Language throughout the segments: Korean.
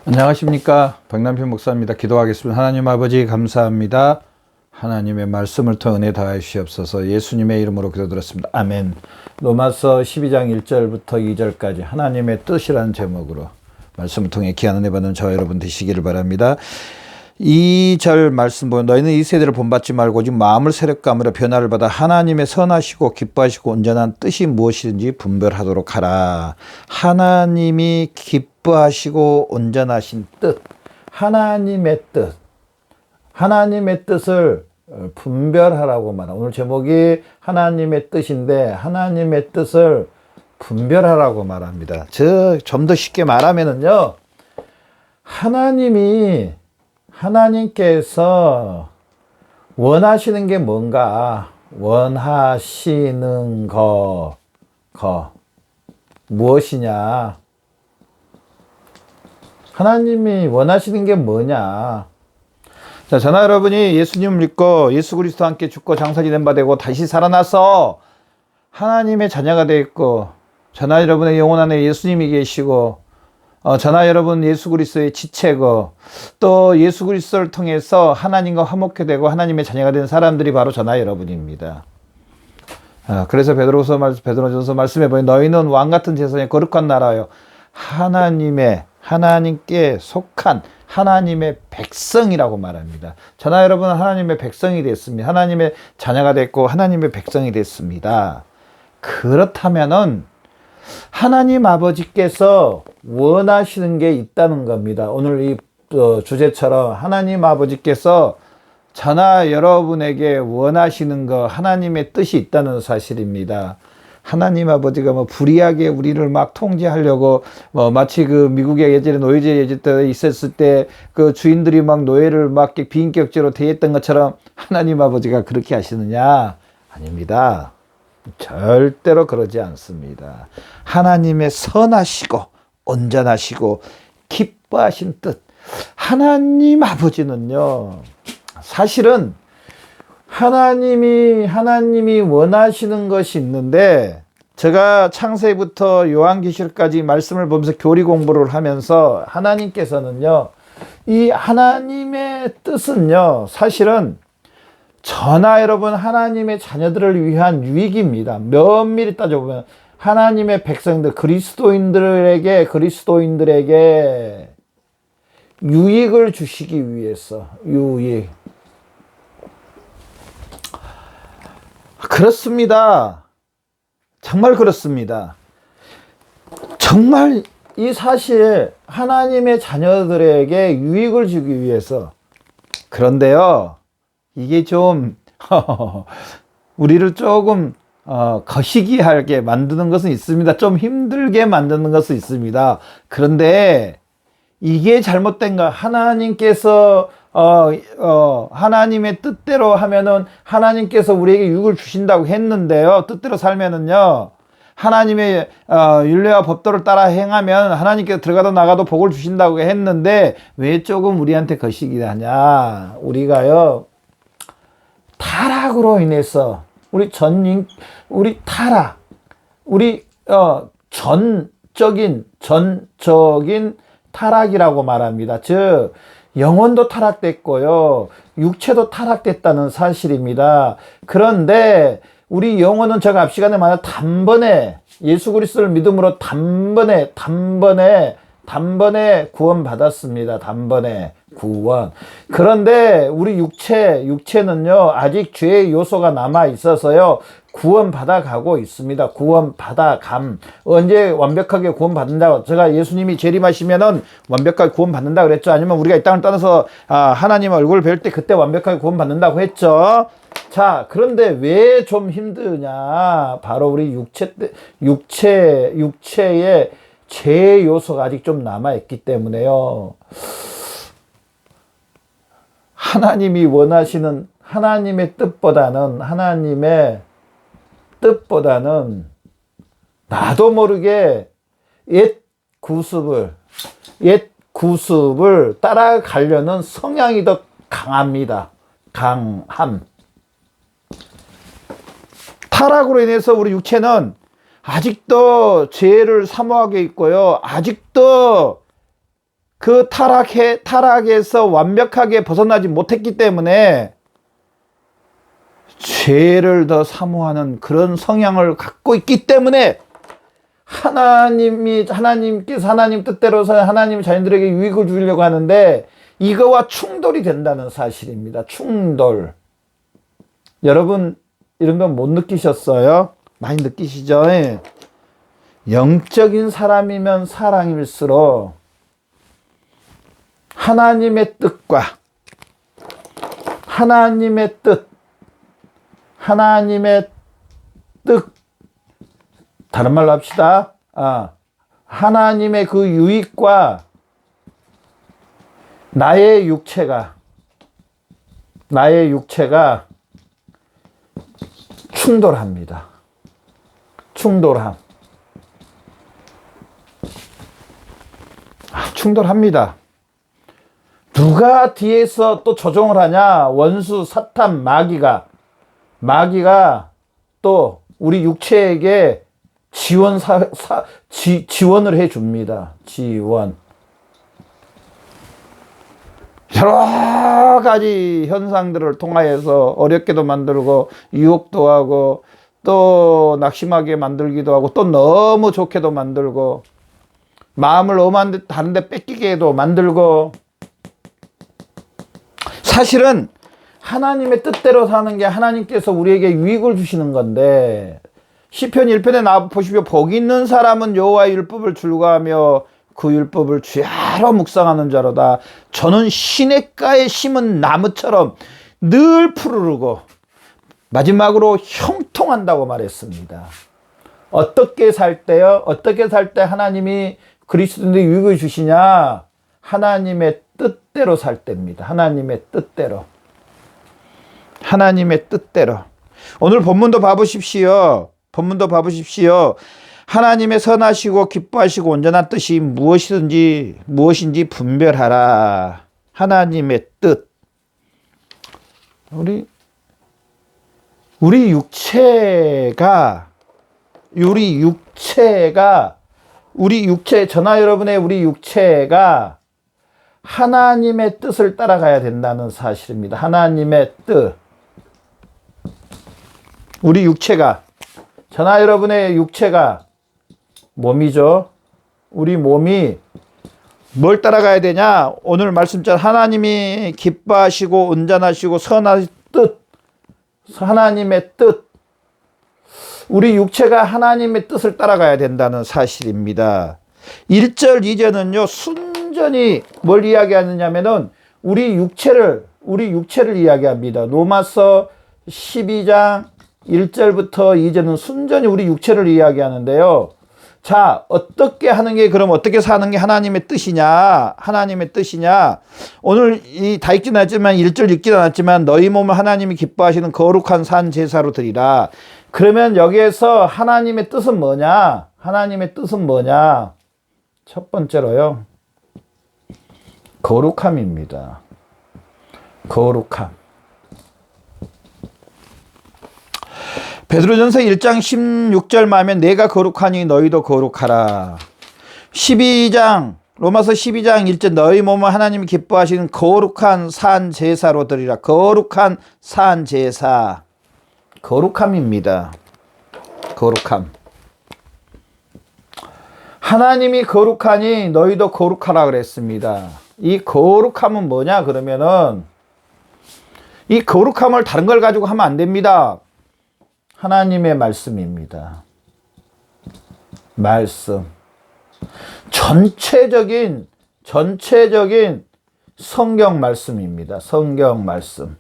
안녕하십니까, 백남필 목사입니다. 기도하겠습니다. 하나님 아버지 감사합니다. 하나님의 말씀을 통해 은혜 다해 주시옵소서. 예수님의 이름으로 기도드렸습니다. 아멘. 로마서 12장 1절부터 2절까지 하나님의 뜻이라는 제목으로 말씀을 통해 귀한 은혜 받는 저와 여러분 되시기를 바랍니다. 2절 말씀 보면 너희는 이 세대를 본받지 말고 오직 마음을 새롭게 변화를 받아 하나님의 선하시고 기뻐하시고 온전한 뜻이 무엇이든지 분별하도록 하라. 하나님이 기뻐하시고 온전하신 뜻, 하나님의 뜻, 하나님의 뜻을 분별하라고 말합니다. 오늘 제목이 하나님의 뜻인데 하나님의 뜻을 분별하라고 말합니다. 좀 더 쉽게 말하면은요, 하나님께서 원하시는 게 뭔가, 원하시는 거 무엇이냐, 하나님이 원하시는 게 뭐냐. 자, 저나 여러분이 예수님을 믿고 예수 그리스도와 함께 죽고 장사 지낸 바 되고 다시 살아나서 하나님의 자녀가 되어 있고, 저나 여러분의 영혼 안에 예수님이 계시고, 저나 여러분 예수 그리스도의 지체고, 또 예수 그리스도를 통해서 하나님과 화목해 되고 하나님의 자녀가 된 사람들이 바로 저나 여러분입니다. 그래서 베드로전서 말씀해 보니 너희는 왕같은 제사장의 거룩한 나라요, 하나님께 속한 하나님의 백성이라고 말합니다. 저나 여러분은 하나님의 백성이 됐습니다. 하나님의 자녀가 됐고 하나님의 백성이 됐습니다. 그렇다면은 하나님 아버지께서 원하시는 게 있다는 겁니다. 오늘 이 주제처럼 하나님 아버지께서 저나 여러분에게 원하시는 거, 하나님의 뜻이 있다는 사실입니다. 하나님 아버지가 불의하게 우리를 막 통제하려고, 마치 그 미국의 예전에 노예제 예제 때 있었을 때 그 주인들이 막 노예를 막 비인격적으로 대했던 것처럼 하나님 아버지가 그렇게 하시느냐? 아닙니다. 절대로 그러지 않습니다. 하나님의 선하시고 온전하시고 기뻐하신 뜻, 하나님 아버지는요, 사실은 하나님이 원하시는 것이 있는데, 제가 창세기부터 요한계시록까지 말씀을 보면서 교리 공부를 하면서 하나님께서는요, 이 하나님의 뜻은요, 사실은 저나 여러분 하나님의 자녀들을 위한 유익입니다. 면밀히 따져보면 하나님의 백성들, 그리스도인들에게 유익을 주시기 위해서, 유익. 그렇습니다. 정말 그렇습니다. 정말 이 사실 하나님의 자녀들에게 유익을 주기 위해서. 그런데요, 이게 좀 우리를 조금 거시기하게 만드는 것은 있습니다. 좀 힘들게 만드는 것은 있습니다. 그런데 이게 잘못된 거, 하나님께서 하나님의 뜻대로 하면은 하나님께서 우리에게 유익을 주신다고 했는데요, 뜻대로 살면은요, 하나님의 율례와 법도를 따라 행하면 하나님께서 들어가도 나가도 복을 주신다고 했는데 왜 조금 우리한테 거시기 하냐. 우리가요, 타락으로 인해서 우리 전적인 타락이라고 말합니다. 즉 영혼도 타락됐고요, 육체도 타락됐다는 사실입니다. 그런데 우리 영혼은 제가 앞 시간에 말한 단번에 예수 그리스도를 믿음으로 단번에 구원받았습니다. 단번에 구원. 그런데 우리 육체는요, 아직 죄의 요소가 남아 있어서요, 구원받아 가고 있습니다. 구원받아감. 언제 완벽하게 구원받는다고? 제가 예수님이 재림하시면은 완벽하게 구원받는다 그랬죠. 아니면 우리가 이 땅을 떠나서 하나님 얼굴을 뵐 때 그때 완벽하게 구원받는다고 했죠. 자, 그런데 왜 좀 힘드냐? 바로 우리 육체의 죄의 요소가 아직 좀 남아있기 때문에요. 하나님이 원하시는 하나님의 뜻보다는 나도 모르게 옛 구습을 따라가려는 성향이 더 강합니다. 강함. 타락으로 인해서 우리 육체는 아직도 죄를 사모하고 있고요. 아직도 그 타락에서 완벽하게 벗어나지 못했기 때문에 죄를 더 사모하는 그런 성향을 갖고 있기 때문에 하나님께서 하나님 뜻대로서 하나님 자녀들에게 유익을 주려고 하는데 이거와 충돌이 된다는 사실입니다. 충돌. 여러분 이런 건 못 느끼셨어요? 많이 느끼시죠? 영적인 사람이면 사람일수록 하나님의 뜻과 하나님의 뜻, 다른 말로 합시다. 하나님의 그 유익과 나의 육체가 충돌합니다. 충돌합니다. 누가 뒤에서 또 조종을 하냐? 원수, 사탄, 마귀가 또 우리 육체에게 지원을 해줍니다. 지원. 여러 가지 현상들을 통하여서 어렵게도 만들고 유혹도 하고 또 낙심하게 만들기도 하고 또 너무 좋게도 만들고 마음을 다른 데 뺏기게도 만들고 사실은 하나님의 뜻대로 사는 게 하나님께서 우리에게 유익을 주시는 건데 시편 1편에 나와 보시면 복 있는 사람은 여호와의 율법을 즐거워하며 그 율법을 주야로 묵상하는 자로다. 저는 시냇가에 심은 나무처럼 늘 푸르르고 마지막으로 형통한다고 말했습니다. 어떻게 살 때요? 어떻게 살 때 하나님이 그리스도인의 유익을 주시냐? 하나님의 뜻대로 살 때입니다. 하나님의 뜻대로. 오늘 본문도 봐보십시오. 하나님의 선하시고 기뻐하시고 온전한 뜻이 무엇인지 분별하라. 하나님의 뜻. 우리 육체가 저나 여러분의 우리 육체가 하나님의 뜻을 따라가야 된다는 사실입니다. 하나님의 뜻. 우리 육체가, 저나 여러분의 육체가 몸이죠. 우리 몸이 뭘 따라가야 되냐? 오늘 말씀처럼 하나님이 기뻐하시고 온전하시고 선한 뜻, 하나님의 뜻. 우리 육체가 하나님의 뜻을 따라가야 된다는 사실입니다. 1절, 2절은요, 순전히 뭘 이야기하느냐면은 우리 육체를 이야기합니다. 로마서 12장 1절부터 2절은 순전히 우리 육체를 이야기하는데요. 자, 어떻게 하는 게, 그럼 어떻게 사는 게 하나님의 뜻이냐? 오늘 다 읽진 않았지만 1절 읽진 않았지만 너희 몸을 하나님이 기뻐하시는 거룩한 산 제사로 드리라. 그러면 여기에서 하나님의 뜻은 뭐냐? 첫 번째로요, 거룩함입니다. 거룩함. 베드로전서 1장 16절 말하면 내가 거룩하니 너희도 거룩하라. 로마서 12장 1절 너희 몸을 하나님이 기뻐하시는 거룩한 산 제사로 드리라. 거룩한 산 제사. 거룩함입니다. 거룩함. 하나님이 거룩하니 너희도 거룩하라 그랬습니다. 이 거룩함은 뭐냐 그러면은 이 거룩함을 다른 걸 가지고 하면 안 됩니다. 하나님의 말씀입니다. 말씀. 전체적인 성경 말씀입니다. 성경 말씀.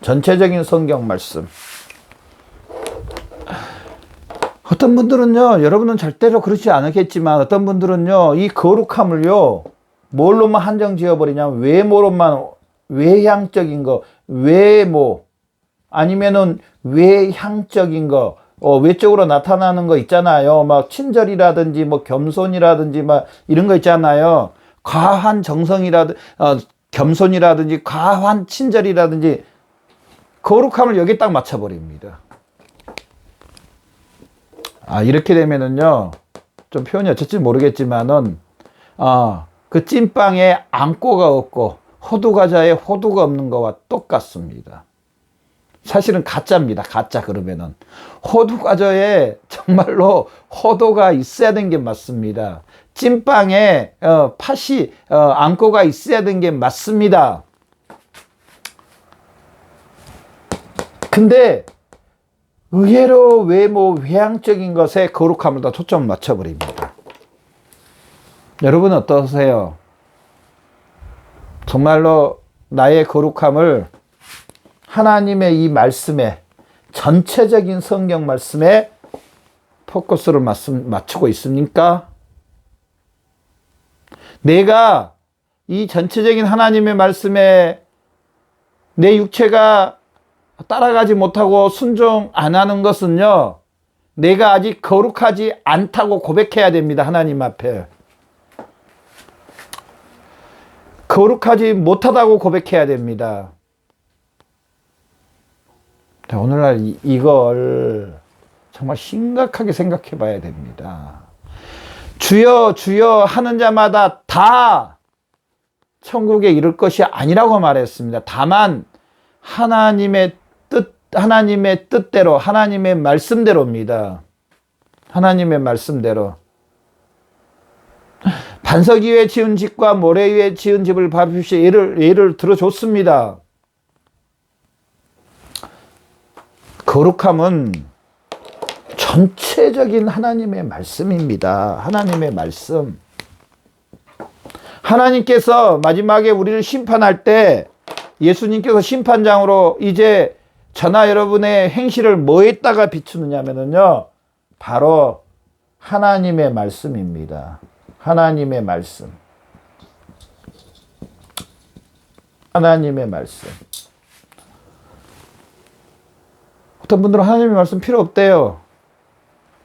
전체적인 성경 말씀. 어떤 분들은요, 여러분은 절대로 그렇지 않겠지만 어떤 분들은요, 이 거룩함을요, 뭘로만 한정 지어버리냐면 외모로만, 외향적인 거, 외모, 아니면은 외향적인 거, 외적으로 나타나는 거 있잖아요. 막 친절이라든지 뭐 겸손이라든지 막 이런 거 있잖아요. 과한 정성이라든지 겸손이라든지 과한 친절이라든지 거룩함을 여기 딱 맞춰버립니다. 이렇게 되면은요, 좀 표현이 어쩔지 모르겠지만은 그 찐빵에 앙꼬가 없고 호두과자에 호두가 없는 거와 똑같습니다. 사실은 가짜입니다. 가짜. 그러면은 호두과자에 정말로 호두가 있어야 되는 게 맞습니다. 찐빵에 팥이 앙꼬가 있어야 되는 게 맞습니다. 근데 의외로 외향적인 것에 거룩함을 더 초점을 맞춰버립니다. 여러분 어떠세요? 정말로 나의 거룩함을 하나님의 이 말씀에, 전체적인 성경 말씀에 포커스를 맞추고 있습니까? 내가 이 전체적인 하나님의 말씀에 내 육체가 따라가지 못하고 순종 안 하는 것은요, 내가 아직 거룩하지 않다고 고백해야 됩니다. 하나님 앞에. 거룩하지 못하다고 고백해야 됩니다. 오늘날 이걸 정말 심각하게 생각해 봐야 됩니다. 주여 주여 하는 자마다 다 천국에 이를 것이 아니라고 말했습니다. 다만 하나님의 뜻대로, 하나님의 말씀대로입니다. 하나님의 말씀대로. 반석 위에 지은 집과 모래 위에 지은 집을 밟으시 예를 들어줬습니다. 거룩함은 전체적인 하나님의 말씀입니다. 하나님의 말씀. 하나님께서 마지막에 우리를 심판할 때 예수님께서 심판장으로 이제 저나 여러분의 행실을 뭐에다가 비추느냐면요, 바로 하나님의 말씀입니다. 하나님의 말씀. 하나님의 말씀. 어떤 분들은 하나님의 말씀 필요 없대요.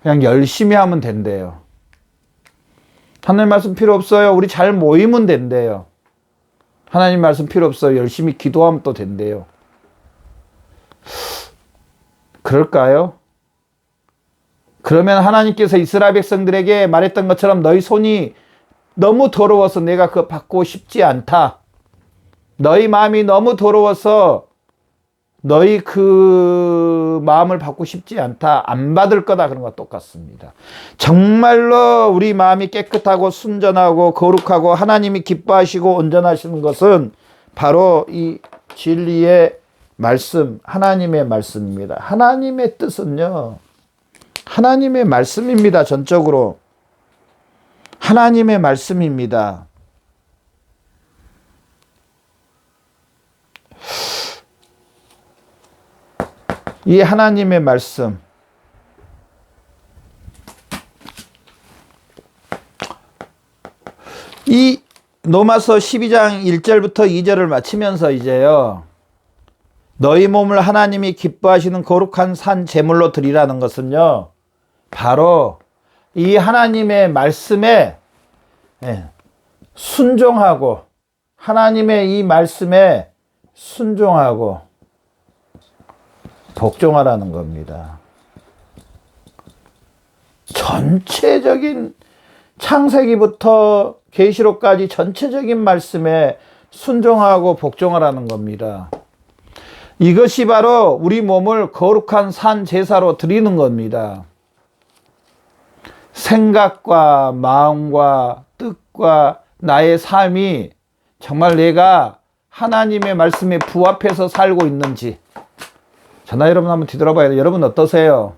그냥 열심히 하면 된대요. 하나님 말씀 필요 없어요. 우리 잘 모이면 된대요. 하나님 말씀 필요 없어요. 열심히 기도하면 또 된대요. 그럴까요? 그러면 하나님께서 이스라엘 백성들에게 말했던 것처럼 너희 손이 너무 더러워서 내가 그거 받고 싶지 않다. 너희 마음이 너무 더러워서 너희 그 마음을 받고 싶지 않다. 안 받을 거다. 그런 거 똑같습니다. 정말로 우리 마음이 깨끗하고 순전하고 거룩하고 하나님이 기뻐하시고 온전하시는 것은 바로 이 진리의 말씀, 하나님의 말씀입니다. 하나님의 뜻은요, 하나님의 말씀입니다. 전적으로 하나님의 말씀입니다. 이 하나님의 말씀, 이 로마서 12장 1절부터 2절을 마치면서 이제요, 너희 몸을 하나님이 기뻐하시는 거룩한 산 제물로 드리라는 것은요, 바로 이 하나님의 말씀에 순종하고, 하나님의 이 말씀에 순종하고 복종하라는 겁니다. 전체적인 창세기부터 계시록까지 전체적인 말씀에 순종하고 복종하라는 겁니다. 이것이 바로 우리 몸을 거룩한 산 제사로 드리는 겁니다. 생각과 마음과 뜻과 나의 삶이 정말 내가 하나님의 말씀에 부합해서 살고 있는지, 저나 여러분 한번 뒤돌아봐야 돼요. 여러분 어떠세요?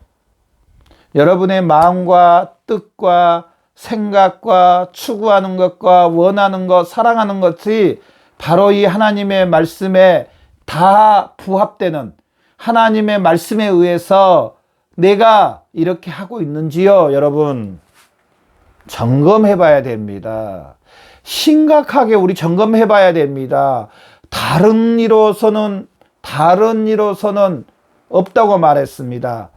여러분의 마음과 뜻과 생각과 추구하는 것과 원하는 것, 사랑하는 것이 바로 이 하나님의 말씀에 다 부합되는, 하나님의 말씀에 의해서 내가 이렇게 하고 있는지요? 여러분 점검해 봐야 됩니다. 심각하게 우리 점검해 봐야 됩니다. 다른 이로서는 없다고 말했습니다.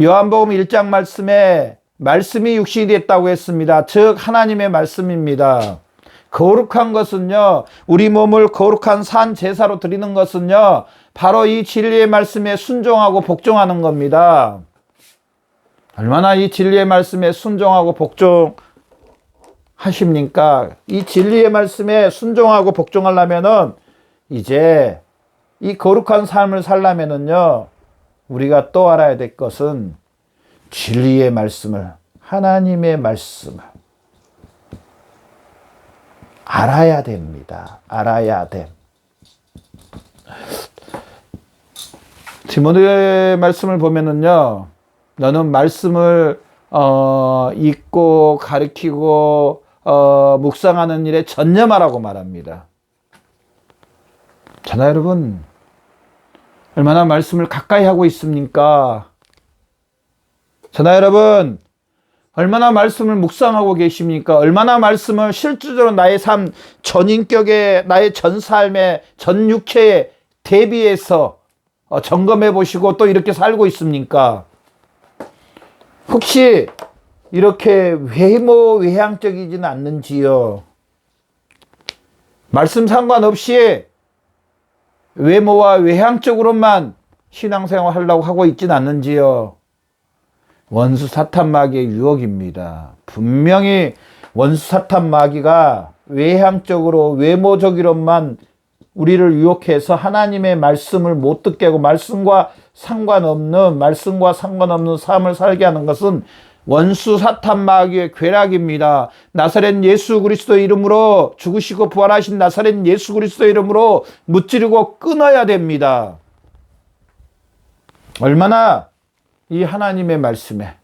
요한복음 1장 말씀에 말씀이 육신이 됐다고 했습니다. 즉 하나님의 말씀입니다. 거룩한 것은요, 우리 몸을 거룩한 산 제사로 드리는 것은요, 바로 이 진리의 말씀에 순종하고 복종하는 겁니다. 얼마나 이 진리의 말씀에 순종하고 하십니까? 이 진리의 말씀에 순종하고 복종하려면은 이제 이 거룩한 삶을 살려면은요, 우리가 또 알아야 될 것은 진리의 말씀을, 하나님의 말씀을 알아야 됩니다. 알아야 돼. 디모데의 말씀을 보면은요, 너는 말씀을 읽고 가르치고 묵상하는 일에 전념하라고 말합니다. 자나 여러분, 얼마나 말씀을 가까이 하고 있습니까? 자나 여러분, 얼마나 말씀을 묵상하고 계십니까? 얼마나 말씀을 실질적으로 나의 삶, 전인격에, 나의 전 삶에, 전 육체에 대비해서 점검해 보시고 또 이렇게 살고 있습니까? 혹시 이렇게 외모외향적이지는 않는지요? 말씀 상관없이 외모와 외향적으로만 신앙생활 하려고 하고 있지는 않는지요? 원수 사탄 마귀의 유혹입니다. 분명히 원수 사탄 마귀가 외향적으로 외모적으로만 우리를 유혹해서 하나님의 말씀을 못 듣게 하고 말씀과 상관없는 삶을 살게 하는 것은 원수 사탄 마귀의 괴락입니다. 나사렛 예수 그리스도 이름으로, 죽으시고 부활하신 나사렛 예수 그리스도 이름으로 무찌르고 끊어야 됩니다. 얼마나 이 하나님의 말씀에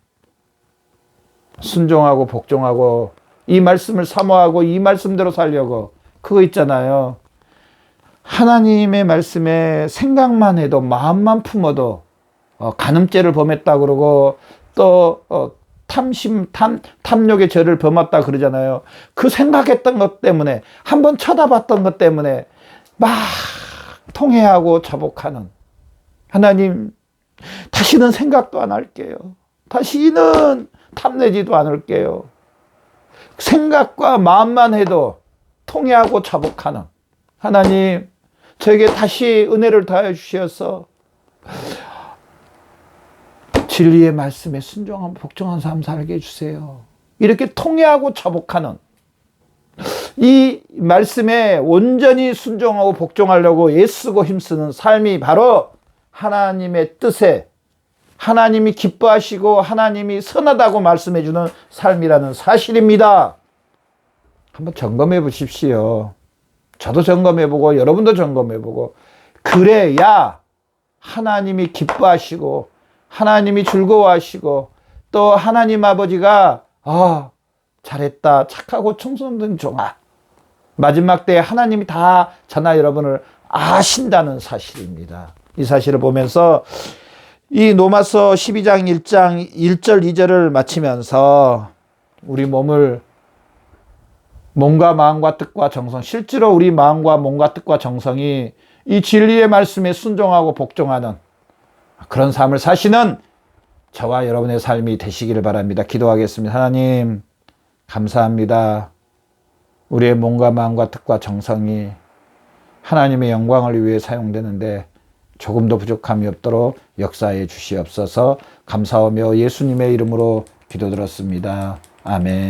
순종하고 복종하고 이 말씀을 사모하고 이 말씀대로 살려고, 그거 있잖아요. 하나님의 말씀에 생각만 해도, 마음만 품어도 간음죄를 범했다 그러고, 또 탐욕의 죄를 범했다 그러잖아요. 그 생각했던 것 때문에, 한번 쳐다봤던 것 때문에 막 통회하고 자복하는, 하나님 다시는 생각도 안 할게요. 다시는 탐내지도 않을게요. 생각과 마음만 해도 통회하고 자복하는 하나님, 저에게 다시 은혜를 더해 주셔서 진리의 말씀에 순종하고 복종한 삶 살게 해주세요. 이렇게 통회하고 자복하는, 이 말씀에 온전히 순종하고 복종하려고 애쓰고 힘쓰는 삶이 바로 하나님의 뜻에, 하나님이 기뻐하시고 하나님이 선하다고 말씀해 주는 삶이라는 사실입니다. 한번 점검해 보십시오. 저도 점검해 보고 여러분도 점검해 보고, 그래야 하나님이 기뻐하시고 하나님이 즐거워하시고, 또 하나님 아버지가 잘했다, 착하고 청소년 종아, 마지막 때에 하나님이 다 저나 여러분을 아신다는 사실입니다. 이 사실을 보면서 이 로마서 12장 1장 1절 2절을 마치면서 우리 몸과 마음과 뜻과 정성, 실제로 우리 마음과 몸과 뜻과 정성이 이 진리의 말씀에 순종하고 복종하는 그런 삶을 사시는 저와 여러분의 삶이 되시기를 바랍니다. 기도하겠습니다. 하나님, 감사합니다. 우리의 몸과 마음과 뜻과 정성이 하나님의 영광을 위해 사용되는데 조금도 부족함이 없도록 역사해 주시옵소서. 감사하며 예수님의 이름으로 기도드렸습니다. 아멘.